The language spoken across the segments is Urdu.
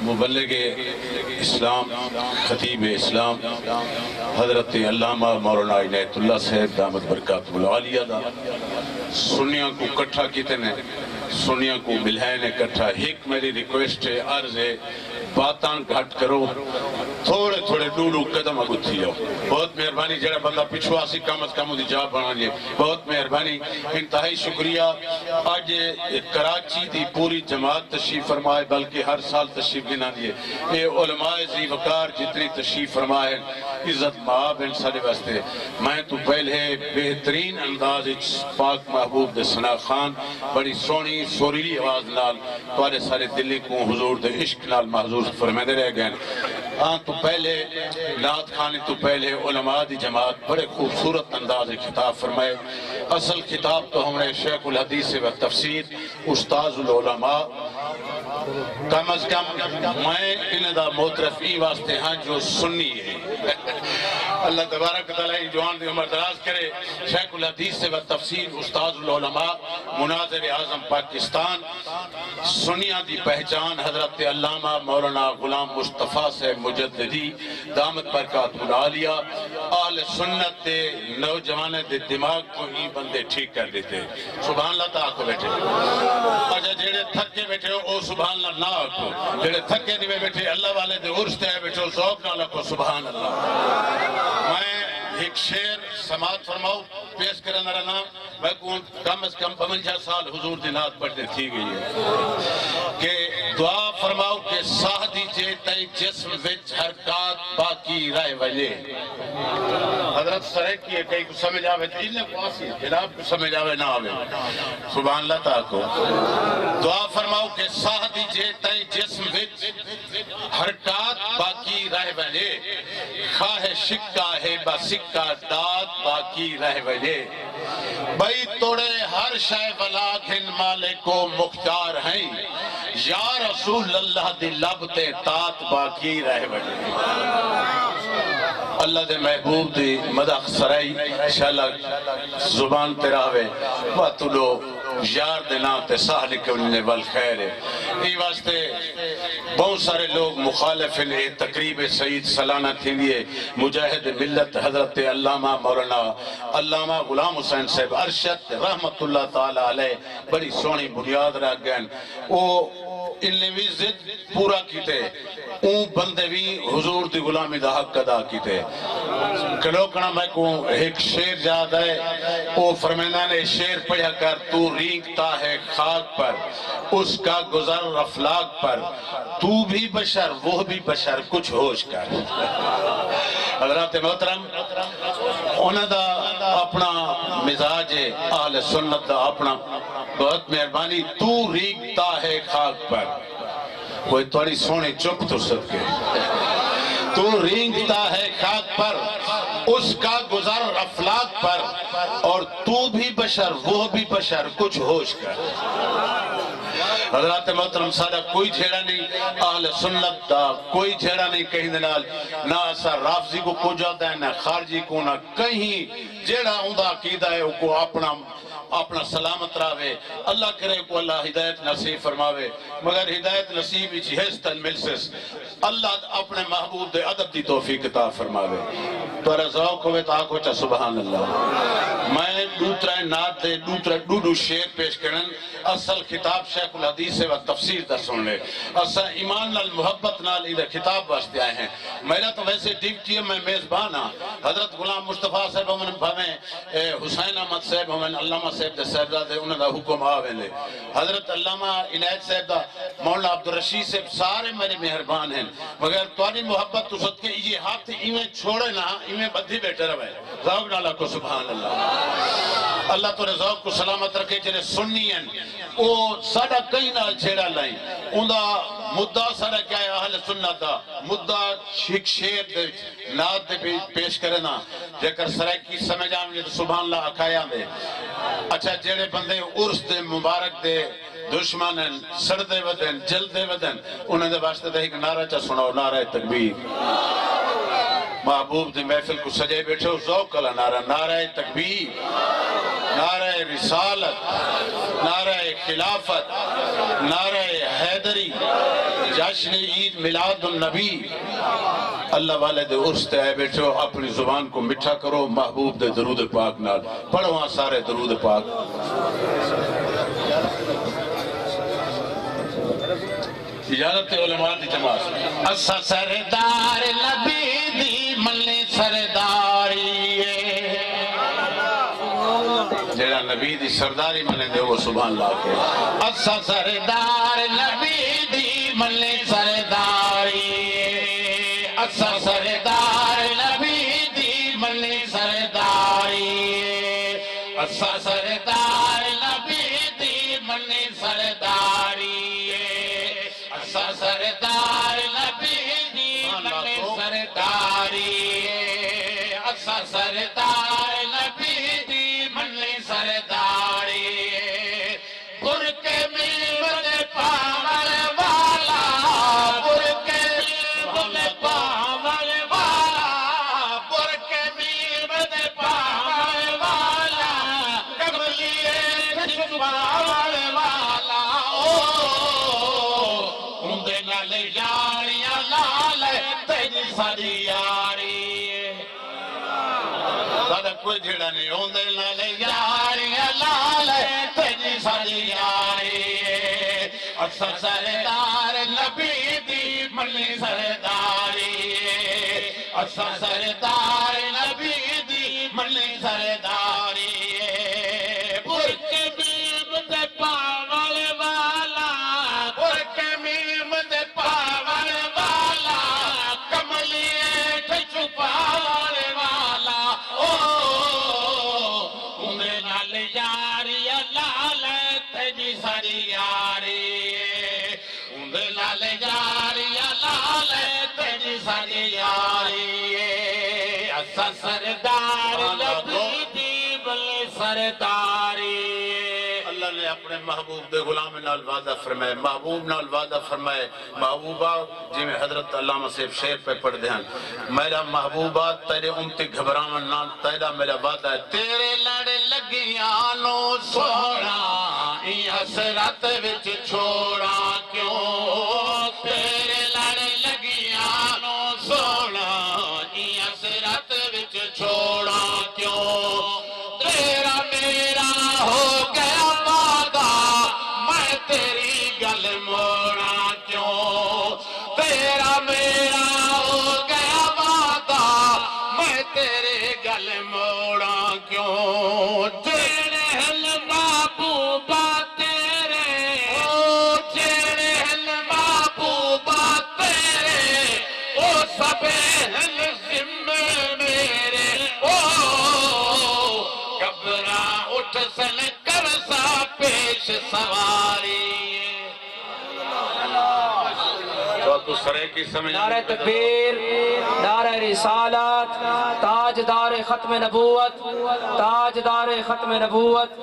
مبلغ اسلام خطیب اسلام حضرت علامہ مولانا عنایت اللہ صاحب دامت برکاتہ العالیہ دا سنیاں کو کٹھا کیتے نے سنیاں کو ملائے نے کٹھا ایک میری ریکویسٹ ہے عرض ہے باتاں گھٹ کرو تھوڑے تھوڑے ڈوڈو قدم اگو تھی جاؤ بہت مہربانی جڑا بندہ پچھو آسی کم از کم دی جاب بنا لیے بہت مہربانی انتہائی شکریہ آج کراچی دی پوری جماعت تشریف فرمائے بلکہ ہر سال تشریف دینا لیے اے علماء زی وقار جتنی تشریف فرمائے عزت مآب ان سارے واسطے میں تو پہلے بہترین انداز پاک محبوب دے ثنا خان بڑی سونی سوریلی آواز نال توارے سارے دلی کو حضور دے عشق نال محضور فرمیدے رہ گئے ہاں تو پہلے نعت خانی تو پہلے علماء دی جماعت بڑے خوبصورت انداز خطاب فرمائے اصل خطاب تو ہمارے شیخ الحدیث و تفسیر استاذ العلماء کم از کم میں انہیں دا موترف ای واسطے ہاں جو سنی ہے اللہ تبارک تعالیٰ جوان دی عمر دراز کرے شیخ الحدیث و تفسیر استاذ العلماء مناظر اعظم پاکستان سنیاں دی پہچان حضرت علامہ مولانا غلام مصطفیٰ سے مجددی دامت برکات العالیہ اہل سنت دے نوجوانے دے دماغ کو ہی بندے ٹھیک کر دیتے سبحان اللہ تعالیٰ کو بیٹھے اچھا جیڑے تھکے بیٹھے ہو او سبحان اللہ نہ آکو جیڑے تھکے نہیں بیٹھے اللہ والے دے عرص تے بیٹھے ہو ذوق نہ لکو سبحان اللہ میں ایک شعر سماعت فرماؤ پیش کرنا رہنا میں کون کم از کم 52 سال حضور دی نعت پڑھتے تھی گئی ہے کہ دعا فرماؤ کہ ساہ دیجے تے جسم وچ حرکات باقی رہ وجے حضرت سرے کی کئی کو سمجھ آوے انہیں کو آسی جناب کو سمجھ آوے نہ آوے سبحان اللہ تعالیٰ کو دعا فرماؤ کہ ساہ دیجے تے جسم وچ حرکات باقی رہ وجے خواہ شکا ہے با سکا داد باقی رہ وجے بھئی توڑے ہر شے بلا گھن مالک و مختار ہیں یا رسول اللہ دی لب تے تات باقی رہ وجے اللہ دے محبوب دی مدح سرائی انشاءاللہ زبان تراوے واتلو یار دے نام تے ساہ لکھنے والخیر ہے ای واسطے بہت سارے لوگ مخالف ہیں تقریب سعید سالانہ تھی لیے مجاہد ملت حضرت علامہ مولانا علامہ غلام حسین صاحب ارشد رحمت اللہ تعالی علیہ بڑی سونی بنیاد رہ گئے وہ انہیں بھی ضد پورا کیتے اون بندے بھی حضور دی غلامی دا حق ادا کیتے کلوکنا میں کو ایک شعر یاد ہے وہ فرمینا نے شعر پڑھا کر تو رینگتا ہے خاک پر اس کا گزر افلاک پر تو بھی بشر وہ بھی بشر کچھ ہوش کر حضرات محترم انہوں دا اپنا مزاج ہے اہل سنت دا اپنا بہت مہربانی تو رینگتا ہے خاک پر کوئی تھوڑی سونے چپ تو صدقے تو رینگتا ہے خاک پر اس کا گزر افلاک پر اور تو بھی بشر وہ بھی بشر کچھ ہوش کر حضرات محترم سادہ کوئی جھیڑا نہیں اہل سنت دا کوئی جھیڑا نہیں کہیں دنال نہ ایسا رافضی کو کو جاتا ہے نہ خارجی کو نہ کہیں جھیڑا ہوندہ عقیدہ ہے کو اپنا سلامت راوے اللہ کرے کو اللہ ہدایت نصیب فرماوے مگر ہدایت نصیب اچھی حسن ملسس اللہ اپنے محبوب دے عدب دی توفیق عطا فرماوے تو رضاق ہوئے تاکو چا سبحان اللہ میں دوترہ نات دے دوترہ ڈوڈو شعر پیش کرن اصل خطاب شیخ الحدیث و تفسیر دا سن لے اصل ایمان نال محبت نال ادھر خطاب واسطے آئے ہیں میرا تو ویسے ڈیوٹی ہے میں میزبان ہاں حضرت غلام مصطفیٰ صاحب ہمیں حسین احمد صاحب ہمیں علامہ صاحب دے صاحبزادے انہوں دا حکم آوے لے حضرت علامہ عنایت صاحب دا مولانا عبدالرشید صاحب سارے میرے مہربان ہیں مگر توانی محبت تو صدقے یہ ہاتھ ایمیں چھوڑے نہ ایمیں بدھی بیٹھے روے ذوق نالا کو سبحان اللہ اللہ تو رضاق کو سلامت رکھے جنہیں سننی ہیں وہ ساڑھا کئی نال چھیڑا لائیں اندھا مدعا ساڑھا کیا ہے اہل سنت دا مدعا شک شیر دے نات دے پیش کرنا جے کر سرائے کی سمجھ آمنی تو سبحان اللہ اکھایا دے اچھا جیڑے بندے عرص دے مبارک دے دشمنن سردے ودن جلدے ودن انہیں دے واسطے دے ایک نعرہ چا سناؤ نعرہ تکبیر محبوب دی محفل کو سجے بیٹھے ہو ذوق کلا نعرہ نعرہ تکبیر نعرہ رسالت نعرہ خلافت، نعرہ حیدری، جشن عید میلاد النبی، اللہ والے دے عرس تے آئے بیٹھو، اپنی زبان کو مٹھا کرو، محبوب دے درود پاک نال پڑھو ہاں سارے درود پاک۔ اجازت علماء دی جماعت اسا سردار نبی دی ملے سرداری جیڑا نبی دی سرداری ملے دے وہ سبحان اللہ کے اسا سردار نبی دی ملے سرداری اسا سردار نبی دی ملے سرداری اسا سردار نبی دی ملے سرداری اسا سردار نبی دی ملے سرداری اسا سردار نبی دی ملے سرداری برکے میمن پاور والا برکے میمن پاور والا برکے میمن پاور والا کملیے چھپاور والا اندے نال یاریاں لال تیری ساری یاری سادہ کوئی جھڑا نہیں اندے نال یاریاں لال تیری ساری یاری اسا سردار نبی دی ملی سرداری اسا سردار نبی دی ملی سرداری برکے میم دے پاول والا برکے میم دے پاول والا کملیے چھپاول والا اندے نال یاری لال تیری ساری یاری اندے نال یاری لال تیری ساری یاری اسا سردار نبی دی بلے سرداری اللہ نے اپنے محبوب دے غلام نال وعدہ فرمائے محبوب نال وعدہ فرمائے محبوبہ جی میں حضرت علامہ صاحب شعر پہ پڑھ دیں میرا محبوبہ تیرے امتی گھبراون نال تیرا میرا وعدہ ہے تیرے لڑ لگیاں نو سونا ای حسرت وچ چھوڑا کیوں تیرے لڑ لگیاں نو سونا ای حسرت وچ چھوڑا کیوں تیرا میرا ہو گیا وعدہ میں تیری گل موڑا کیوں تیرا میرا ہو گیا وعدہ میں تیرے گل موڑا کیوں جیڑے ہل محبوبہ تیرے جیڑے ہل محبوبہ تیرے او سب ہل ذمے میرے گھبرا اٹھ سن کرسا پیش سواری تو سرے کی سمجھ نعرہ تکبیر نعرہ رسالت تاجدار ختم نبوت تاجدار ختم نبوت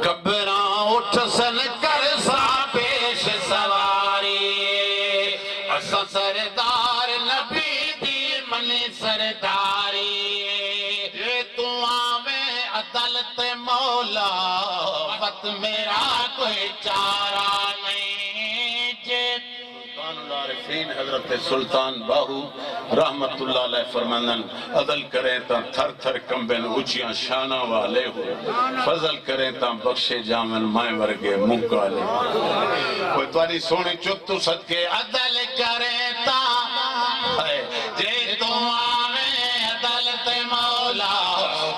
گھبرا اٹھ سن کرسا پیش سواری اسا سردار نبی دی منی سرداری یہ تو آویں عدالت مولا وقت میرا کوئی چارہ نہیں جے سلطان العارفین حضرت سلطان باہو رحمت اللہ علیہ فرمانن عدل کریں تا تھر تھر کمبن اچیاں شانہ والے ہو فضل کریں تا بخشے جامن مائیں ورگے مکالے کوئی تواری سونے چتو صدقے عدل کریں تا جے تو آویں عدالت مولا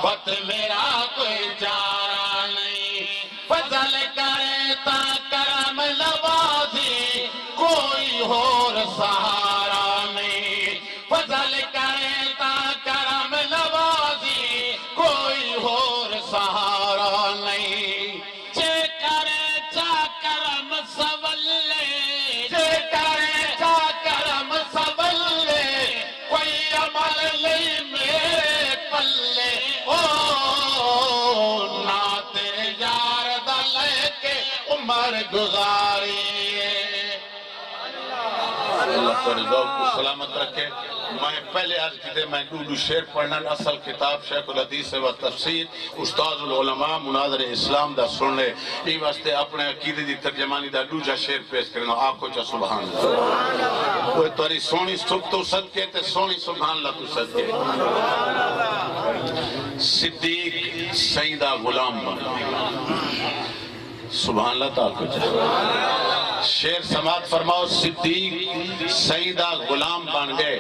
وقت میرا کوئی چارہ نہیں فضل کریں تا کرم نوازی کوئی اور سہارا نہیں فضل کریں تا کرم نوازی کوئی اور سہارا نہیں جے کرے چا کرم سولے جے کرے چا کرم سولے کوئی عمل نہیں میرے پلے نا تیرے یار دا لے کے عمر گزاری تو ذوق کو سلامت رکھے میں پہلے عرض کیتے میں دو شعر پڑھنا اصل کتاب شیخ الحدیث و تفسیر استاد العلماء مناظر اسلام دا سن لے ای واسطے اپنے عقیدے دی ترجمانی دا دوجا شعر پیش کرنا آنکھو چا سبحان اللہ وہ توری سونی سکھ تو صدقے تے سونی سبحان اللہ تو صدقے صدیق سیدہ غلام بن سبحان اللہ تعالیٰ کو شعر سماعت فرماؤ صدیق سیدہ غلام بن گئے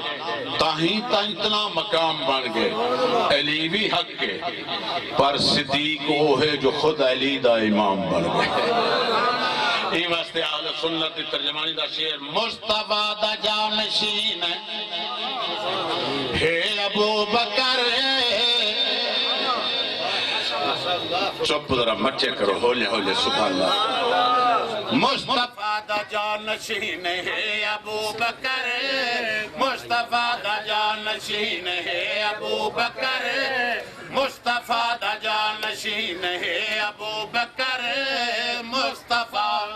تاہیں تا اتنا مقام بن گئے علی بھی حق کے پر صدیق وہ ہے جو خود علی دا امام بن گئے ای واسطے اہل سنت دی ترجمانی دا شعر مصطفیٰ دا جانشین ہے ابو بکر چپ ذرا مچے کرو ہولے ہولے سبحان اللہ مصطفیٰ دا جانشین ہے ابو بکر مصطفیٰ دا جانشین ہے ابو بکر مصطفیٰ دا جانشین ہے ابو بکر مصطفیٰ